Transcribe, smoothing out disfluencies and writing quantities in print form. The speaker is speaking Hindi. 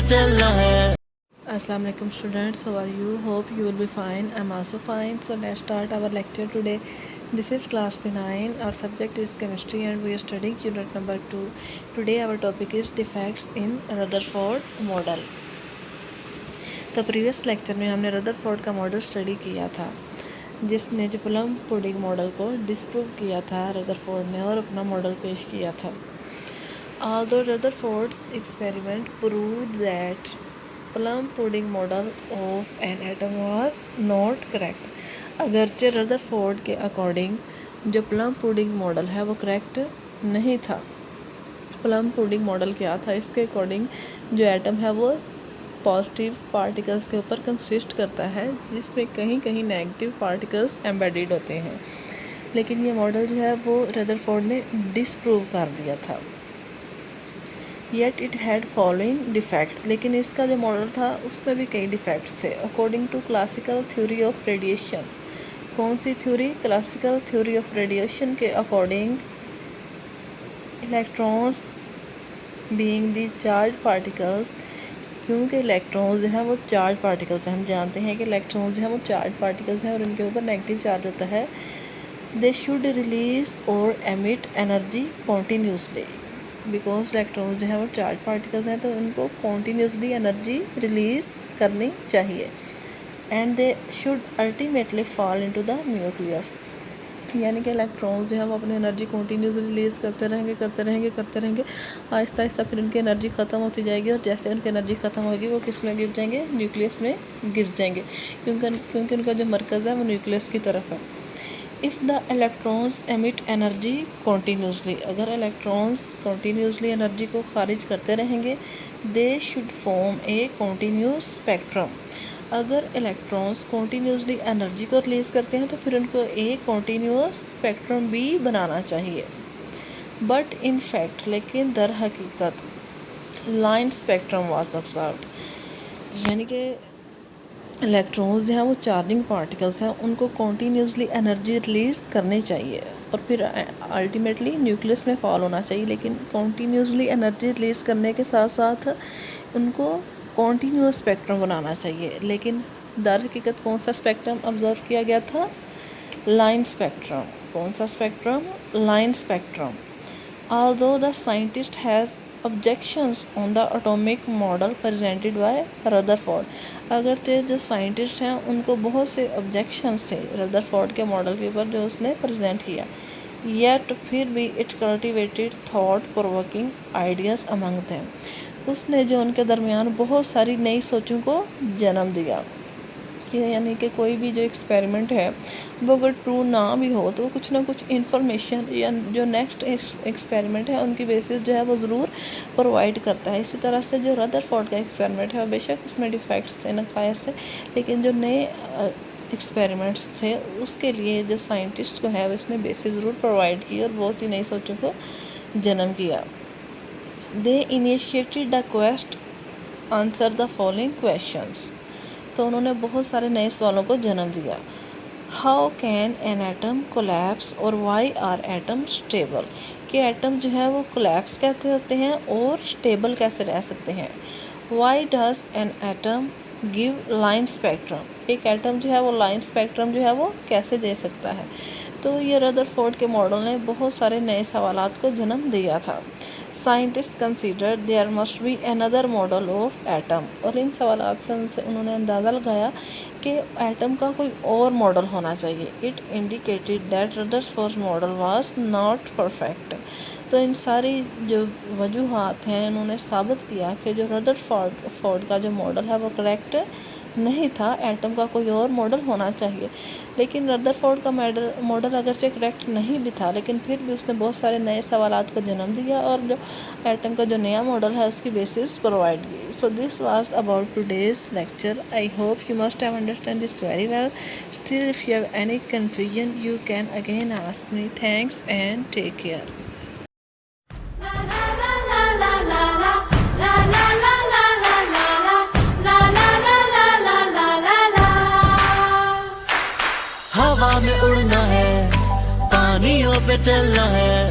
चलना है। Assalamu alaikum students, how are you? Hope you will be fine. I'm also fine. So let's start our lecture today. This is class P9. Our subject is chemistry and we are studying unit number 2. Today our topic is defects in Rutherford model. तो प्रीवियस लेक्चर में हमने रदरफोर्ड का मॉडल स्टडी किया था, जिसने जो प्लम पुडिंग मॉडल को डिस्प्रूव किया था रदरफोर्ड ने और अपना मॉडल पेश किया था। Although Rutherford's experiment proved that plum pudding model of an atom was not correct, अगरचे रदरफोर्ड के अकॉर्डिंग जो प्लम पुडिंग मॉडल है वो करेक्ट नहीं था। प्लम पुडिंग मॉडल क्या था? इसके अकॉर्डिंग जो एटम है वो पॉजिटिव पार्टिकल्स के ऊपर कंसिस्ट करता है, जिसमें कहीं कहीं नेगेटिव पार्टिकल्स एम्बेडेड होते हैं। लेकिन ये मॉडल जो है वो रदरफोर्ड ने डिसप्रूव कर दिया था। Yet it had following defects, लेकिन इसका जो मॉडल था उसमें भी कई डिफेक्ट्स थे। According to classical theory of radiation, कौन सी थ्योरी? क्लासिकल थ्योरी ऑफ रेडिएशन के according electrons being the charge particles, क्योंकि इलेक्ट्रॉन्स जो है वो चार्ज पार्टिकल्स हैं, हम जानते हैं कि इलेक्ट्रॉन्स जो है वो चार्ज पार्टिकल्स हैं और उनके ऊपर नेगेटिव चार्ज होता है। दे शुड रिलीज और emit energy continuously, because electrons जो है वो चार्ज पार्टिकल्स हैं तो उनको कॉन्टीन्यूसली एनर्जी रिलीज़ करनी चाहिए। And they should ultimately fall into the nucleus, यानी कि इलेक्ट्रॉन्स जो है वो अपनी एनर्जी कॉन्टीन्यूसली रिलीज़ करते रहेंगे। आहिस्ता आहिस्ता फिर उनकी एनर्जी ख़त्म होती जाएगी और जैसे उनकी एनर्जी ख़त्म होगी वो किस में गिर जाएंगे? न्यूक्लियस में गिर जाएंगे, क्योंकि उनका जो मरकज़ है वो न्यूक्लियस की तरफ है। If the electrons emit energy continuously, अगर इलेक्ट्रॉन्स कॉन्टीन्यूसली एनर्जी को खारिज करते रहेंगे, they should form A continuous spectrum, अगर इलेक्ट्रॉन्स कॉन्टीन्यूसली एनर्जी को रिलीज़ करते हैं तो फिर उनको एक कॉन्टीन्यूस स्पेक्ट्रम भी बनाना चाहिए। बट इन फैक्ट, लेकिन दर हकीकत लाइन स्पेक्ट्रम वाज ऑब्जर्व्ड, यानी कि इलेक्ट्रॉन्स जो हैं वो चार्जिंग पार्टिकल्स हैं, उनको कॉन्टीन्यूसली एनर्जी रिलीज़ करनी चाहिए और फिर अल्टीमेटली न्यूक्लियस में फॉल होना चाहिए। लेकिन कॉन्टीन्यूसली एनर्जी रिलीज़ करने के साथ साथ उनको कॉन्टीन्यूस स्पेक्ट्रम बनाना चाहिए। लेकिन दर हकीकत कौन सा स्पेक्ट्रम ऑब्जर्व किया गया था? Line spectrum. कौन सा spectrum? Line spectrum. Although the scientist has objections on the atomic model presented by Rutherford, अगरचे जो साइंटिस्ट हैं उनको बहुत से ऑब्जेक्शंस थे रदरफोर्ड के मॉडल के ऊपर जो उसने प्रेजेंट किया, येट फिर भी it cultivated thought provoking ideas among them, उसने जो उनके दरमियान बहुत सारी नई सोचों को जन्म दिया। कि यानी कि कोई भी जो एक्सपेरिमेंट है वो अगर ट्रू ना भी हो तो वो कुछ ना कुछ इन्फॉर्मेशन या जो नेक्स्ट एक्सपेरिमेंट है उनकी बेसिस जो है वो ज़रूर प्रोवाइड करता है। इसी तरह से जो रदरफोर्ड का एक्सपेरिमेंट है बेशक उसमें डिफेक्ट्स थे नकायस से, लेकिन जो नए एक्सपेरिमेंट्स थे उसके लिए जो साइंटिस्ट को है उसने बेसिस ज़रूर प्रोवाइड की और बहुत सी नई सोचों को जन्म किया। They initiated the quest answer the following questions, तो उन्होंने बहुत सारे नए सवालों को जन्म दिया। How can an atom collapse और वाई आर एटम स्टेबल, कि एटम जो है वो कोलैप्स कैसे होते हैं और स्टेबल कैसे रह सकते हैं। Why does an atom give line spectrum, एक एटम जो है वो लाइन स्पेक्ट्रम जो है वो कैसे दे सकता है। तो ये रदरफोर्ड के मॉडल ने बहुत सारे नए सवालात को जन्म दिया था। Scientist consider there must be another model of atom, और इन सवालात से उन्होंने अंदाज़ा लगाया कि एटम का कोई और मॉडल होना चाहिए। It indicated that Rutherford model was not perfect, तो इन सारी जो वजूहात हैं उन्होंने साबित किया कि जो रदरफोर्ड का जो मॉडल है वो करेक्ट नहीं था, एटम का कोई और मॉडल होना चाहिए। लेकिन रदरफोर्ड का मॉडल अगरचे करेक्ट नहीं भी था, लेकिन फिर भी उसने बहुत सारे नए सवालात को जन्म दिया और जो एटम का जो नया मॉडल है उसकी बेसिस प्रोवाइड की। So this was about today's lecture. I hope you must have understand this very well. Still if you have any confusion you can again ask me. Thanks and take care. हवा में उड़ना है, पानियों पे चलना है।